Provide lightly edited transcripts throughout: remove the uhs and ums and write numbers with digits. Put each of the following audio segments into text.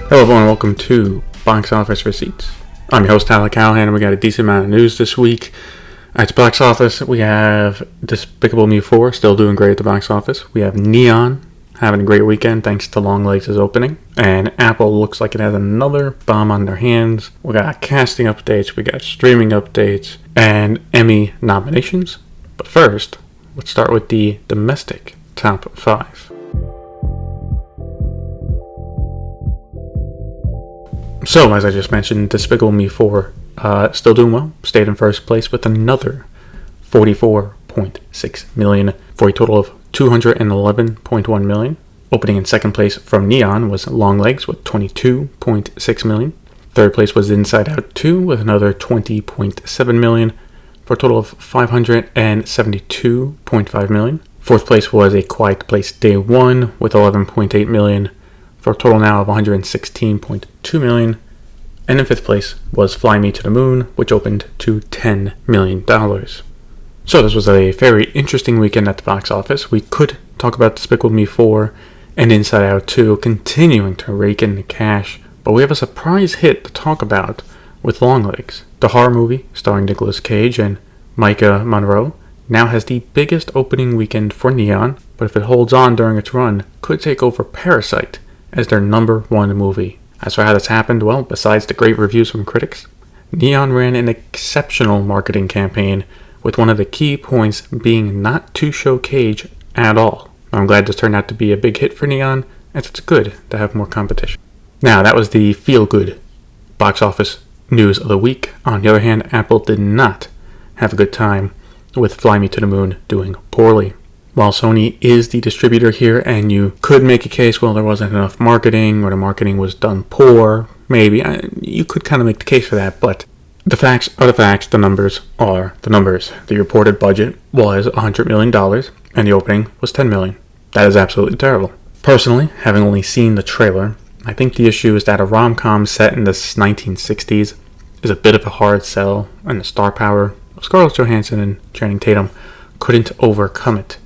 Hello everyone, welcome to Box Office Receipts. I'm your host Tyler Callahan, and we got a decent amount of news this week. At the box office, we have Despicable Me 4 still doing great at the box office. We have Neon having a great weekend thanks to Longlegs' opening. And Apple looks like it has another bomb on their hands. We got casting updates, we got streaming updates, and Emmy nominations. But first, let's start with the domestic top 5. So, as I just mentioned, Despicable Me 4 still doing well. Stayed in first place with another $44.6 million for a total of $211.1 million. Opening in second place from Neon was Longlegs with $22.6 million. Third place was Inside Out 2 with another $20.7 million for a total of $572.5 million. Fourth place was A Quiet Place Day 1 with $11.8 million. For a total now of $116.2 million. And in fifth place was Fly Me to the Moon, which opened to $10 million. So this was a very interesting weekend at the box office. We could talk about Despicable Me 4 and Inside Out 2 continuing to rake in the cash, but we have a surprise hit to talk about with Longlegs. The horror movie starring Nicolas Cage and Micah Monroe now has the biggest opening weekend for Neon, but if it holds on during its run, could take over Parasite as their number one movie. As for how this happened, well, besides the great reviews from critics, Neon ran an exceptional marketing campaign with one of the key points being not to show Cage at all. I'm glad this turned out to be a big hit for Neon, as it's good to have more competition. Now, that was the feel-good box office news of the week. On the other hand, Apple did not have a good time with Fly Me to the Moon doing poorly. While Sony is the distributor here, and you could make a case, well, there wasn't enough marketing, or the marketing was done poor, maybe. You could kind of make the case for that, but the facts are the facts, the numbers are the numbers. The reported budget was $100 million, and the opening was $10 million. That is absolutely terrible. Personally, having only seen the trailer, I think the issue is that a rom-com set in the 1960s is a bit of a hard sell, and the star power of Scarlett Johansson and Channing Tatum couldn't overcome it.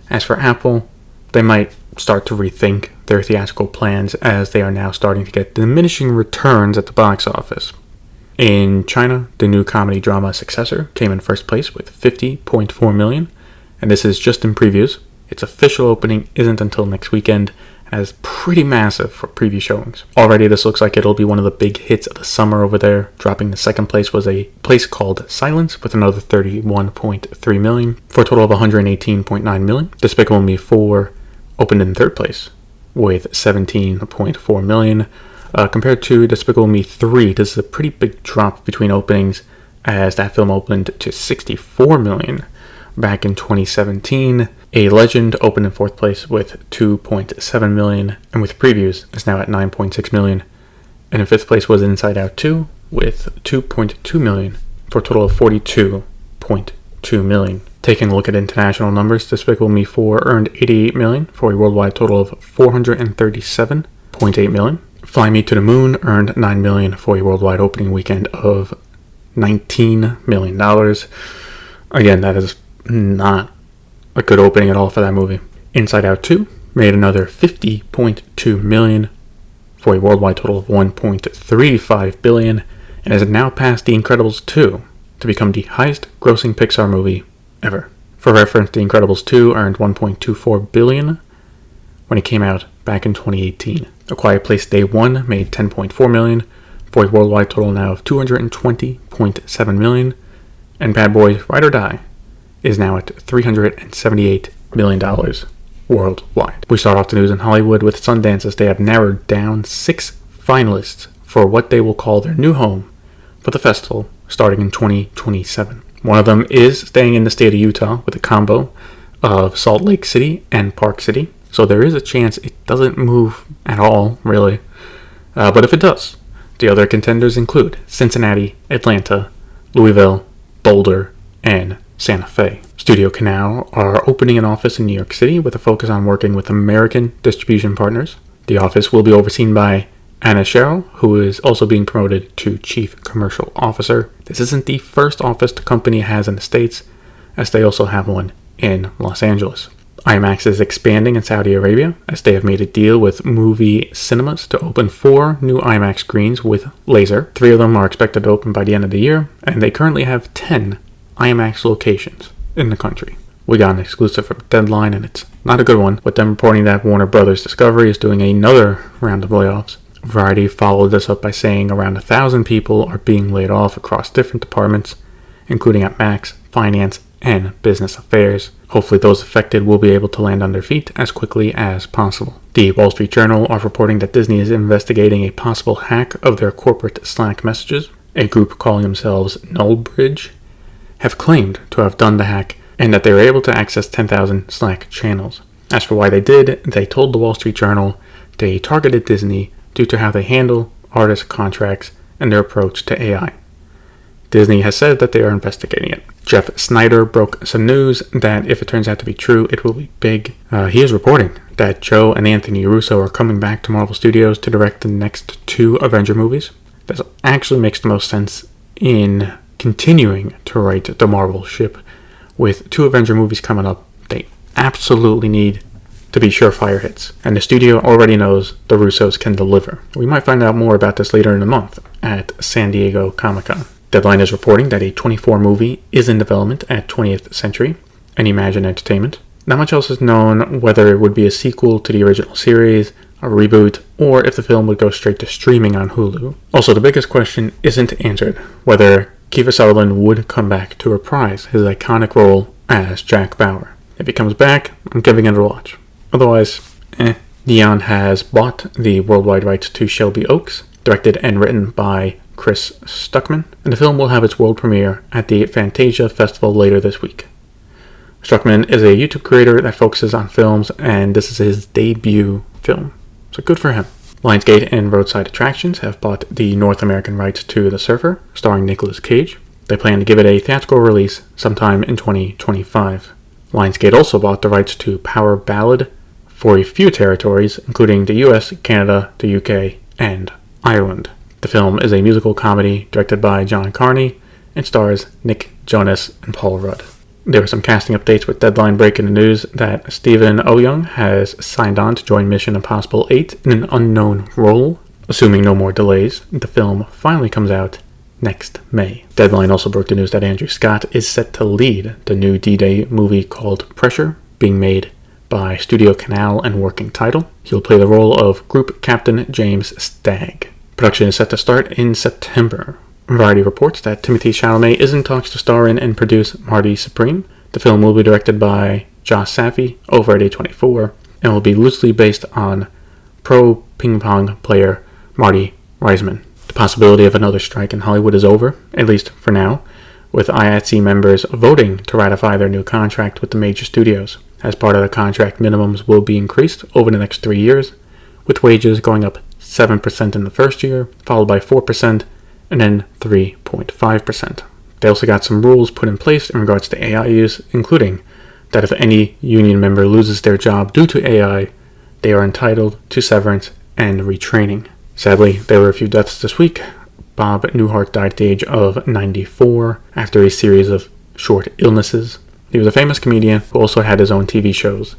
As for Apple, they might start to rethink their theatrical plans as they are now starting to get diminishing returns at the box office. In China, the new comedy drama Successor came in first place with $50.4 million, and this is just in previews. Its official opening isn't until next weekend, and is pretty massive for preview showings. Already this looks like it'll be one of the big hits of the summer over there. Dropping to second place was A Place Called Silence with another $31.3 million for a total of $118.9 million. Despicable Me 4 opened in third place with $17.4 million. Compared to Despicable Me 3, this is a pretty big drop between openings, as that film opened to $64 million back in 2017. A Legend opened in fourth place with $2.7 million, and with previews is now at $9.6 million. And in fifth place was Inside Out 2 with $2.2 million for a total of $42.2 million. Taking a look at international numbers, Despicable Me 4 earned $88 million for a worldwide total of $437.8 million. Fly Me to the Moon earned $9 million for a worldwide opening weekend of $19 million. Again, that is not a good opening at all for that movie. Inside Out 2 made another $50.2 million for a worldwide total of $1.35 billion, and has now passed The Incredibles 2 to become the highest grossing Pixar movie ever. For reference, The Incredibles 2 earned $1.24 billion when it came out back in 2018. A Quiet Place Day 1 made $10.4 million for a worldwide total now of $220.7 million, and Bad Boys Ride or Die is now at $378 million worldwide. We start off the news in Hollywood with Sundance, as they have narrowed down 6 finalists for what they will call their new home for the festival starting in 2027. One of them is staying in the state of Utah with a combo of Salt Lake City and Park City, so there is a chance it doesn't move at all, really. But if it does, the other contenders include Cincinnati, Atlanta, Louisville, Boulder, and Santa Fe. Studio Canal are opening an office in New York City with a focus on working with American distribution partners. The office will be overseen by Anna Sherrill, who is also being promoted to Chief Commercial Officer. This isn't the first office the company has in the States, as they also have one in Los Angeles. IMAX is expanding in Saudi Arabia as they have made a deal with movie cinemas to open 4 new IMAX screens with laser. 3 of them are expected to open by the end of the year, and they currently have 10 IMAX locations in the country. We got an exclusive from Deadline, and it's not a good one, with them reporting that Warner Brothers Discovery is doing another round of layoffs. Variety followed this up by saying around 1,000 people are being laid off across different departments, including at Max, Finance, and Business Affairs. Hopefully those affected will be able to land on their feet as quickly as possible. The Wall Street Journal are reporting that Disney is investigating a possible hack of their corporate Slack messages. A group calling themselves Nullbridge have claimed to have done the hack and that they were able to access 10,000 Slack channels. As for why they did, they told the Wall Street Journal they targeted Disney due to how they handle artist contracts and their approach to AI. Disney has said that they are investigating it. Jeff Snyder broke some news that if it turns out to be true, it will be big. He is reporting that Joe and Anthony Russo are coming back to Marvel Studios to direct the next 2 Avenger movies. That actually makes the most sense in continuing to write the Marvel ship. With 2 Avenger movies coming up, they absolutely need to be surefire hits, and the studio already knows the Russos can deliver. We might find out more about this later in the month at San Diego Comic-Con. Deadline is reporting that a 24 movie is in development at 20th Century and Imagine Entertainment. Not much else is known whether it would be a sequel to the original series, a reboot, or if the film would go straight to streaming on Hulu. Also, the biggest question isn't answered, whether Kiefer Sutherland would come back to reprise his iconic role as Jack Bauer. If he comes back, I'm giving it a watch. Otherwise, Neon has bought the worldwide rights to Shelby Oaks, directed and written by Chris Stuckman, and the film will have its world premiere at the Fantasia Festival later this week. Stuckman is a YouTube creator that focuses on films, and this is his debut film, so good for him. Lionsgate and Roadside Attractions have bought the North American rights to The Surfer, starring Nicolas Cage. They plan to give it a theatrical release sometime in 2025. Lionsgate also bought the rights to Power Ballad for a few territories, including the US, Canada, the UK, and Ireland. The film is a musical comedy directed by John Carney and stars Nick Jonas and Paul Rudd. There were some casting updates with Deadline breaking the news that Stephen Oyoung has signed on to join Mission Impossible 8 in an unknown role. Assuming no more delays, the film finally comes out next May. Deadline also broke the news that Andrew Scott is set to lead the new D-Day movie called Pressure, being made by Studio Canal and working title. He'll play the role of Group Captain James Stagg. Production is set to start in September. Variety reports that Timothée Chalamet is in talks to star in and produce Marty Supreme. The film will be directed by Josh Safey over at A24 and will be loosely based on pro ping pong player Marty Reisman. The possibility of another strike in Hollywood is over, at least for now, with IATSE members voting to ratify their new contract with the major studios. As part of the contract, minimums will be increased over the next 3 years, with wages going up 7% in the first year, followed by 4%, and then 3.5%. They also got some rules put in place in regards to AI use, including that if any union member loses their job due to AI, they are entitled to severance and retraining. Sadly, there were a few deaths this week. Bob Newhart died at the age of 94 after a series of short illnesses. He was a famous comedian who also had his own TV shows,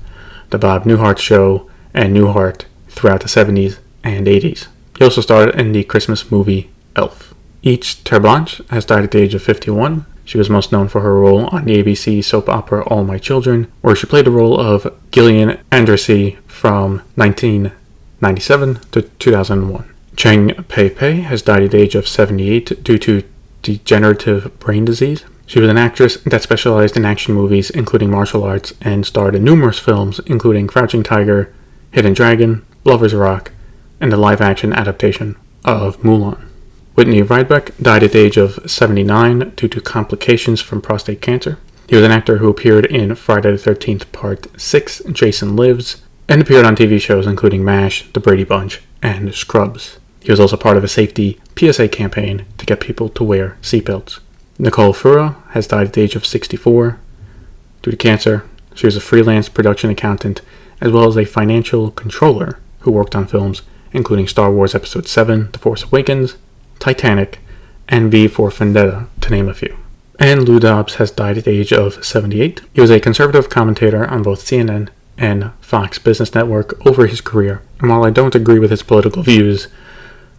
The Bob Newhart Show and Newhart, throughout the 70s and 80s. He also starred in the Christmas movie Elf. Each Terblanche has died at the age of 51. She was most known for her role on the ABC soap opera All My Children, where she played the role of Gillian Anderson from 1997 to 2001. Cheng Pei Pei has died at the age of 78 due to degenerative brain disease. She was an actress that specialized in action movies, including martial arts, and starred in numerous films, including Crouching Tiger, Hidden Dragon, Lovers Rock, and the live-action adaptation of Mulan. Whitney Rydbeck died at the age of 79 due to complications from prostate cancer. He was an actor who appeared in Friday the 13th Part 6, Jason Lives, and appeared on TV shows including MASH, The Brady Bunch, and Scrubs. He was also part of a safety PSA campaign to get people to wear seatbelts. Nicole Fura has died at the age of 64 due to cancer. She was a freelance production accountant as well as a financial controller who worked on films including Star Wars Episode 7, The Force Awakens, Titanic, and V for Vendetta, to name a few. And Lou Dobbs has died at the age of 78. He was a conservative commentator on both CNN and Fox Business Network over his career, and while I don't agree with his political views,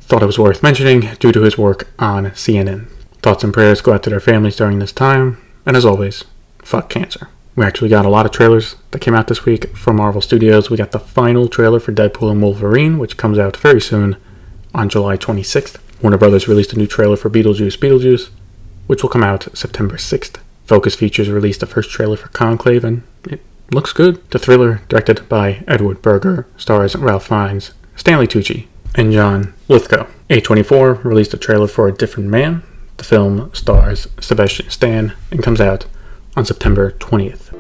thought it was worth mentioning due to his work on CNN. Thoughts and prayers go out to their families during this time, and as always, fuck cancer. We actually got a lot of trailers that came out this week from Marvel Studios. We got the final trailer for Deadpool and Wolverine, which comes out very soon on July 26th. Warner Brothers released a new trailer for Beetlejuice, which will come out September 6th. Focus Features released the first trailer for Conclave, and it looks good. The thriller, directed by Edward Berger, stars Ralph Fiennes, Stanley Tucci, and John Lithgow. A24 released a trailer for A Different Man. The film stars Sebastian Stan and comes out on September 20th.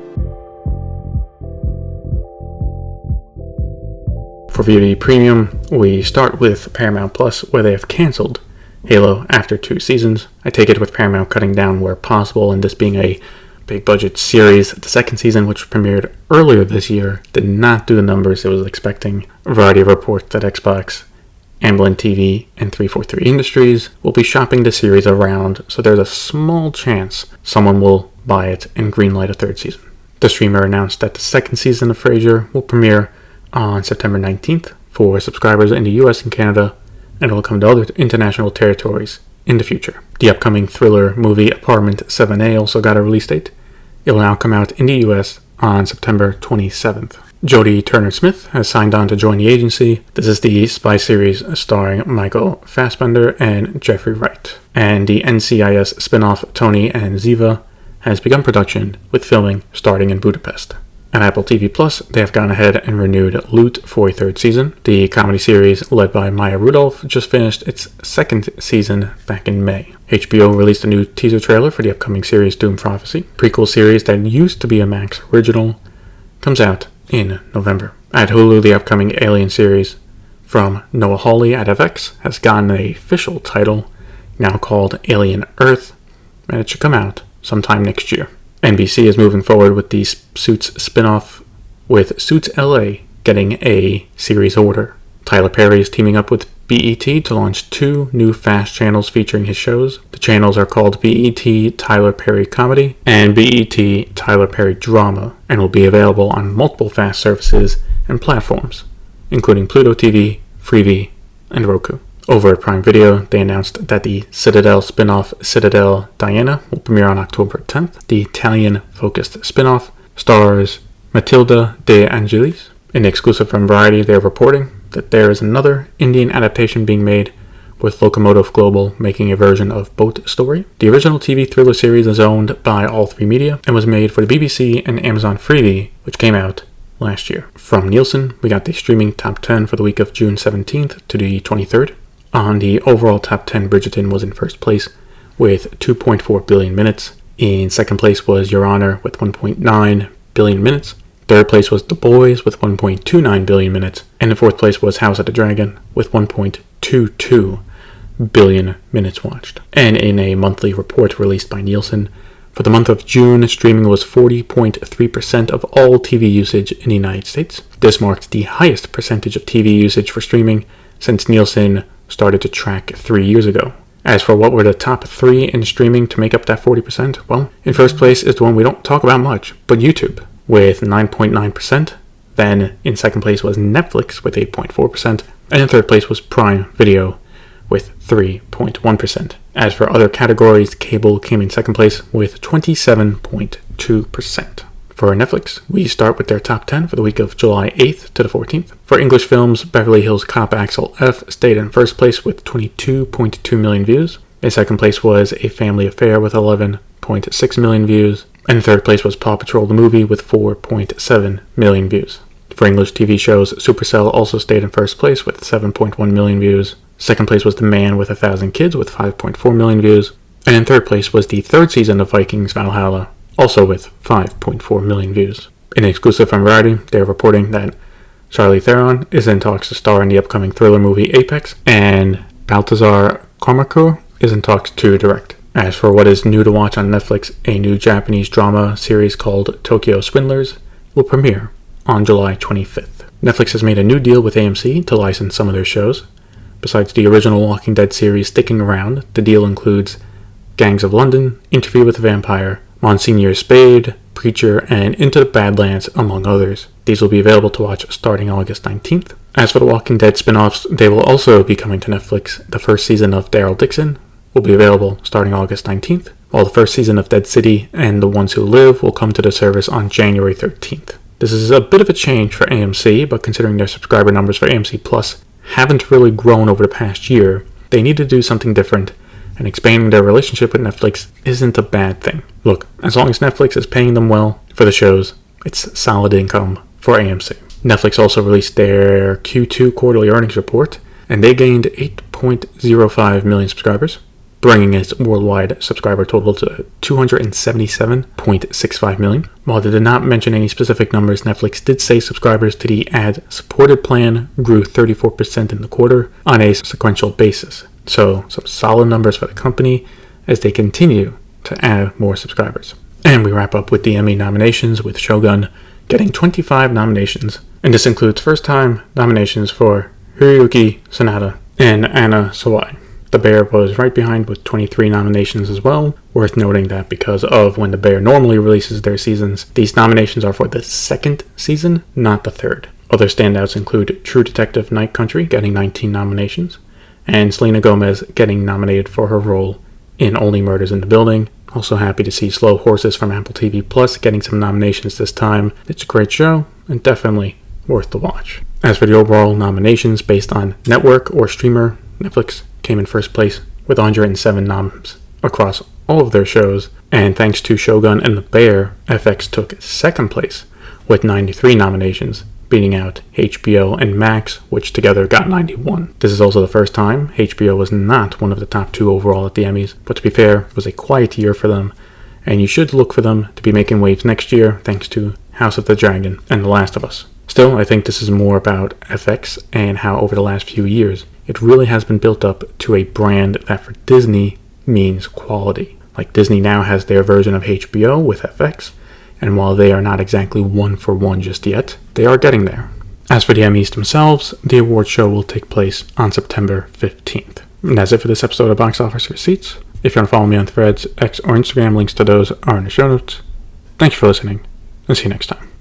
For VOD Premium, we start with Paramount Plus, where they have canceled Halo after 2 seasons. I take it with Paramount cutting down where possible, and this being a big budget series. The second season, which premiered earlier this year, did not do the numbers it was expecting. A variety of reports that Xbox, Amblin TV, and 343 Industries will be shopping the series around, so there's a small chance someone will buy it and greenlight a third season. The streamer announced that the second season of Frasier will premiere on September 19th for subscribers in the US and Canada, and it will come to other international territories in the future. The upcoming thriller movie Apartment 7A also got a release date. It will now come out in the US on September 27th. Jodie Turner-Smith has signed on to join the agency. This is the spy series starring Michael Fassbender and Jeffrey Wright. And the NCIS spin-off Tony and Ziva has begun production, with filming starting in Budapest. At Apple TV Plus, they have gone ahead and renewed Loot for a third season. The comedy series, led by Maya Rudolph, just finished its second season back in May. HBO released a new teaser trailer for the upcoming series Doom Prophecy. Prequel series that used to be a Max original comes out in November. At Hulu, the upcoming Alien series from Noah Hawley at FX has gotten an official title, now called Alien Earth, and it should come out sometime next year. NBC is moving forward with the Suits spin-off, with Suits LA getting a series order. Tyler Perry is teaming up with BET to launch 2 new FAST channels featuring his shows. The channels are called BET Tyler Perry Comedy and BET Tyler Perry Drama, and will be available on multiple FAST services and platforms, including Pluto TV, Freevee, and Roku. Over at Prime Video, they announced that the Citadel spin-off Citadel Diana will premiere on October 10th. The Italian-focused spin-off stars Matilda De Angelis. In exclusive from Variety, they are reporting that there is another Indian adaptation being made, with Locomotive Global making a version of Boat Story. The original TV thriller series is owned by All3Media and was made for the BBC and Amazon Freevee, which came out last year. From Nielsen, we got the streaming top 10 for the week of June 17th to the 23rd. On the overall top 10, Bridgerton was in first place with 2.4 billion minutes. In second place was Your Honor with 1.9 billion minutes. Third place was The Boys with 1.29 billion minutes. And in fourth place was House of the Dragon with 1.22 billion minutes watched. And in a monthly report released by Nielsen, for the month of June, streaming was 40.3% of all TV usage in the United States. This marked the highest percentage of TV usage for streaming since Nielsen started to track 3 years ago. As for what were the top 3 in streaming to make up that 40%, well, in first place is the one we don't talk about much, but YouTube, with 9.9%. Then in second place was Netflix with 8.4%, and in third place was Prime Video with 3.1%. As for other categories, cable came in second place with 27.2%. For Netflix, we start with their top 10 for the week of July 8th to the 14th. For English films, Beverly Hills Cop Axel F stayed in first place with 22.2 million views. In second place was A Family Affair with 11.6 million views. And in third place was Paw Patrol the Movie with 4.7 million views. For English TV shows, Supercell also stayed in first place with 7.1 million views. Second place was The Man with 1,000 Kids with 5.4 million views. And in third place was the third season of Vikings Valhalla, also with 5.4 million views. In exclusive from Variety, they are reporting that Charlize Theron is in talks to star in the upcoming thriller movie Apex, and Baltazar Kormákur is in talks to direct. As for what is new to watch on Netflix, a new Japanese drama series called Tokyo Swindlers will premiere on July 25th. Netflix has made a new deal with AMC to license some of their shows. Besides the original Walking Dead series sticking around, the deal includes Gangs of London, Interview with the Vampire, Monsignor Spade, Preacher, and Into the Badlands, among others. These will be available to watch starting August 19th. As for the Walking Dead spin-offs, they will also be coming to Netflix. The first season of Daryl Dixon will be available starting August 19th, while the first season of Dead City and The Ones Who Live will come to the service on January 13th. This is a bit of a change for AMC, but considering their subscriber numbers for AMC Plus haven't really grown over the past year, they need to do something different, and expanding their relationship with Netflix isn't a bad thing. Look, as long as Netflix is paying them well for the shows, it's solid income for AMC. Netflix also released their Q2 quarterly earnings report, and they gained 8.05 million subscribers, bringing its worldwide subscriber total to 277.65 million. While they did not mention any specific numbers, Netflix did say subscribers to the ad-supported plan grew 34% in the quarter on a sequential basis. So, some solid numbers for the company as they continue to add more subscribers. And we wrap up with the Emmy nominations, with Shogun getting 25 nominations. And this includes first-time nominations for Hiroyuki Sanada and Anna Sawai. The Bear was right behind with 23 nominations as well. Worth noting that because of when The Bear normally releases their seasons, these nominations are for the second season, not the third. Other standouts include True Detective Night Country getting 19 nominations, and Selena Gomez getting nominated for her role in Only Murders in the Building. Also happy to see Slow Horses from Apple TV Plus getting some nominations this time. It's a great show and definitely worth the watch. As for the overall nominations based on network or streamer, Netflix came in first place with 107 noms across all of their shows, and thanks to Shogun and The Bear, FX took second place with 93 nominations, beating out HBO and Max, which together got 91. This is also the first time HBO was not one of the top 2 overall at the Emmys, but to be fair, it was a quiet year for them, and you should look for them to be making waves next year thanks to House of the Dragon and The Last of Us. Still, I think this is more about FX and how over the last few years, it really has been built up to a brand that for Disney means quality. Like Disney now has their version of HBO with FX, and while they are not exactly one for one just yet, they are getting there. As for the Emmys themselves, the award show will take place on September 15th. And that's it for this episode of Box Office Receipts. If you want to follow me on Threads, X, or Instagram, links to those are in the show notes. Thank you for listening, and see you next time.